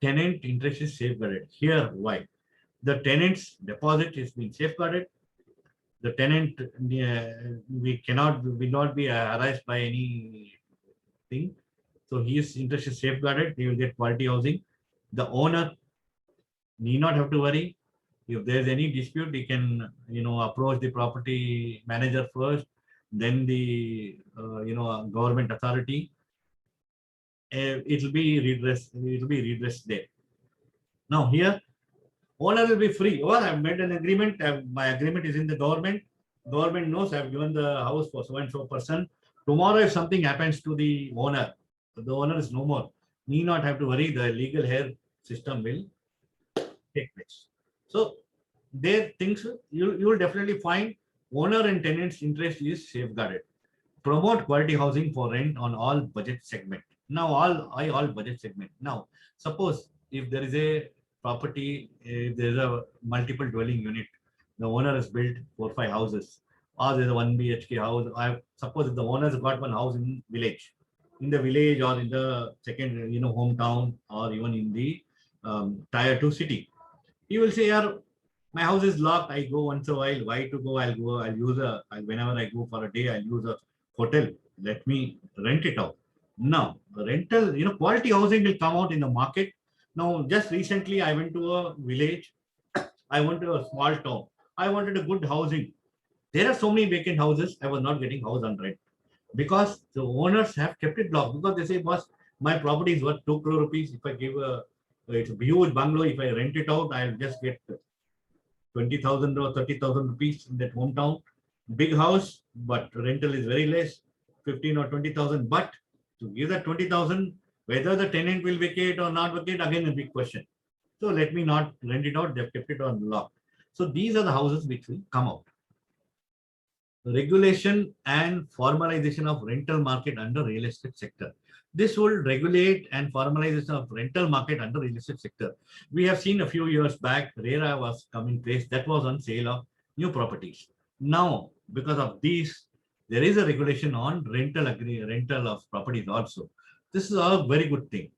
tenant interest is safeguarded. Here, why? The tenant's deposit is being safeguarded. The tenant, will not be harassed by anything. So his interest is safeguarded. He will get quality housing. The owner need not have to worry. If there is any dispute, he can, approach the property manager first, then the, government authority. It will be redressed there. Now here, owner will be free. Well, I've made an agreement. My agreement is in the government. Government knows I've given the house for so and so person. Tomorrow, if something happens to the owner is no more. Need not have to worry. The legal hair system will take place. So there things you will definitely find owner and tenant's interest is safeguarded. Promote quality housing for rent on all budget segment. Now all budget segment. Now suppose if there is a property, if there is a multiple dwelling unit, the owner has built 4-5 houses, or there's a 1 BHK house. I suppose if the owner has got one house in the village or in the second hometown, or even in the tier 2 city, he will say, "Yeah, my house is locked. I go once a while. Why to go? I'll use whenever I go for a day, I'll use a hotel. Let me rent it out." Now, rental, quality housing will come out in the market. Now, just recently, I went to a village. I went to a small town. I wanted a good housing. There are so many vacant houses. I was not getting house on rent because the owners have kept it locked, because they say, "Boss, my property is worth 2 crore rupees. If I give it's a huge bungalow. If I rent it out, I'll just get 20,000 or 30,000 rupees in that hometown. Big house, but rental is very less. 15 or 20,000. But to give that 20,000, whether the tenant will vacate or not vacate, again a big question. So let me not rent it out. They've kept it on lock. So these are the houses which will come out. Regulation and formalization of rental market under real estate sector. This will regulate and formalization of rental market under real estate sector. We have seen a few years back, RERA was coming place that was on sale of new properties. Now, because of these, there is a regulation on rental of properties also. This is a very good thing.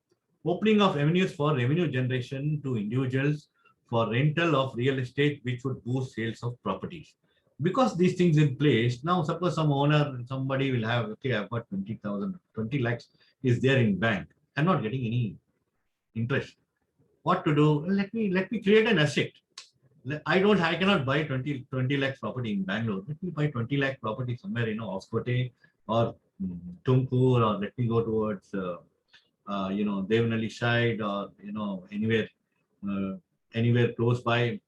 Opening of avenues for revenue generation to individuals for rental of real estate, which would boost sales of properties. Because these things in place, now suppose some owner, somebody will have, okay, I've got 20,000, 20 lakhs is there in bank. I'm not getting any interest. What to do? Let me create an asset. I cannot buy 20 lakhs property in Bangalore. Let me buy 20 lakh property somewhere, Hoskote or Tumkur, or let me go towards, Devnali side, or, anywhere close by,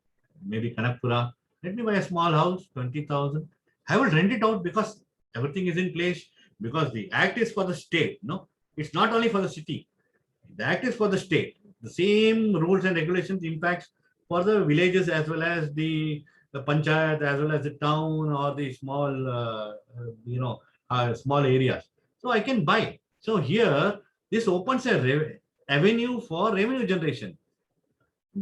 maybe Kanakpura. Let me buy a small house, 20,000. I will rent it out because everything is in place, because the act is for the state. No, it's not only for the city. The act is for the state. The same rules and regulations impacts for the villages as well as the panchayat, as well as the town or the small, small areas. So I can buy. So here, this opens a avenue for revenue generation.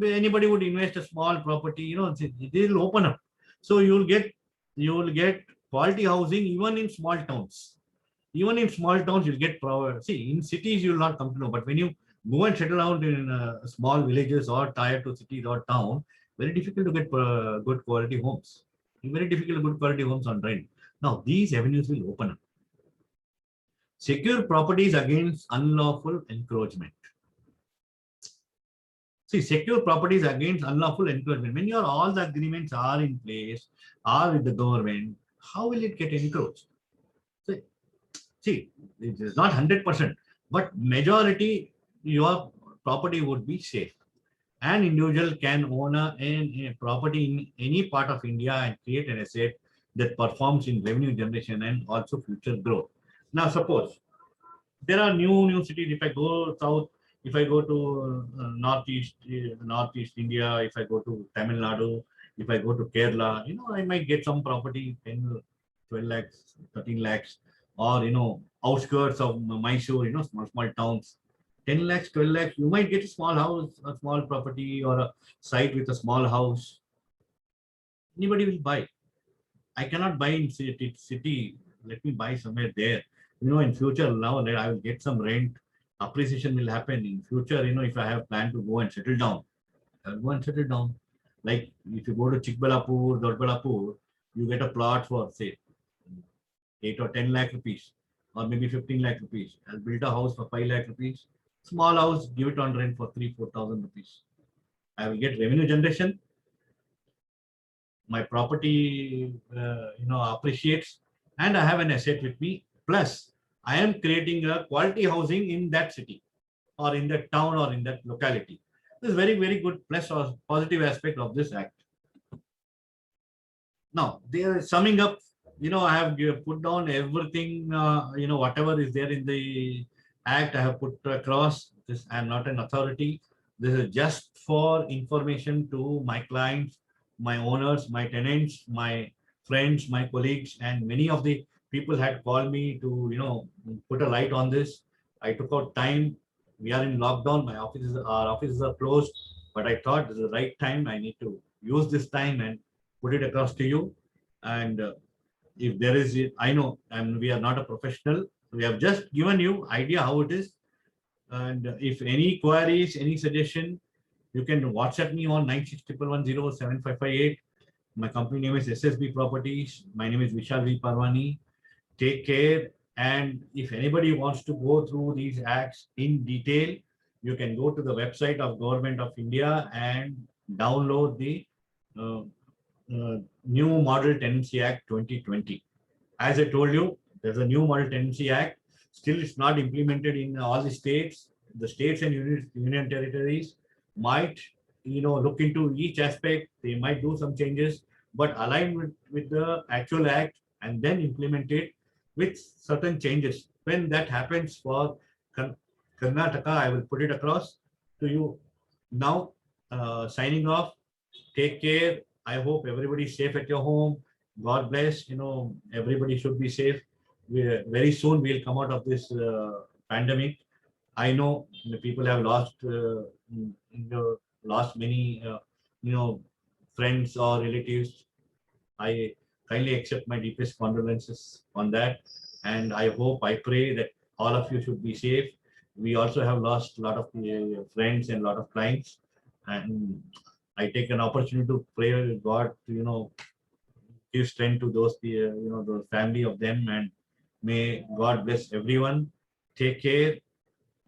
Anybody would invest a small property, it will open up. So you will get quality housing even in small towns. Even in small towns, you'll get power. See, in cities, you will not come to know. But when you go and settle out in small villages or tier 2 cities or town, very difficult to get good quality homes. Very difficult to good quality homes on rent. Now, these avenues will open up. Secure properties against unlawful encroachment. See, secure properties against unlawful encroachment. When all the agreements are in place, are with the government, how will it get encroached? See, it is not 100%, but majority your property would be safe. An individual can own a property in any part of India and create an asset that performs in revenue generation and also future growth. Now, suppose there are new cities. If I go south, if I go to northeast India, if I go to Tamil Nadu, if I go to Kerala, I might get some property, 10, 12 lakhs, 13 lakhs, or, outskirts of Mysore, small towns, 10 lakhs, 12 lakhs, you might get a small house, a small property, or a site with a small house. Anybody will buy. I cannot buy in city. Let me buy somewhere there. In future, now that I will get some rent, appreciation will happen. In future, if I have planned to go and settle down, I'll go and settle down. Like if you go to Chikbalapur, Dodbalapur, you get a plot for, say, 8 or 10 lakh rupees, or maybe 15 lakh rupees. I'll build a house for 5 lakh rupees. Small house, give it on rent for 3,000-4,000 rupees. I will get revenue generation. My property, appreciates, and I have an asset with me. Plus, I am creating a quality housing in that city, or in that town, or in that locality. This is very, very good plus or positive aspect of this act. Now, they are summing up. I have put down everything. Whatever is there in the act, I have put across. This, I am not an authority. This is just for information to my clients, my owners, my tenants, my friends, my colleagues, and many of the people had called me to, put a light on this. I took out time. We are in lockdown. Our offices are closed, but I thought this is the right time. I need to use this time and put it across to you. And if there is, I know, and we are not a professional. We have just given you idea how it is. And if any queries, any suggestion, you can WhatsApp me on 9611107558. My company name is SSB Properties. My name is Vishal V. Parwani. Take care. And if anybody wants to go through these acts in detail, you can go to the website of Government of India and download the new Model Tenancy Act 2020. As I told you, there's a new Model Tenancy Act. Still, it's not implemented in all the states. The states and union territories might, look into each aspect. They might do some changes, but align with the actual act and then implement it. with certain changes. When that happens for Karnataka, I will put it across to you. Now, signing off. Take care. I hope everybody is safe at your home. God bless. Everybody should be safe. Very soon we'll come out of this pandemic. I know the people have lost many, friends or relatives. I kindly accept my deepest condolences on that. And I hope, I pray that all of you should be safe. We also have lost a lot of friends and a lot of clients. And I take an opportunity to pray with God to, give strength to those, the family of them. And may God bless everyone. Take care.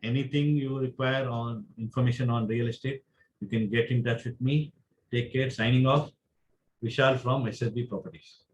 Anything you require on information on real estate, you can get in touch with me. Take care. Signing off. Vishal from SSB Properties.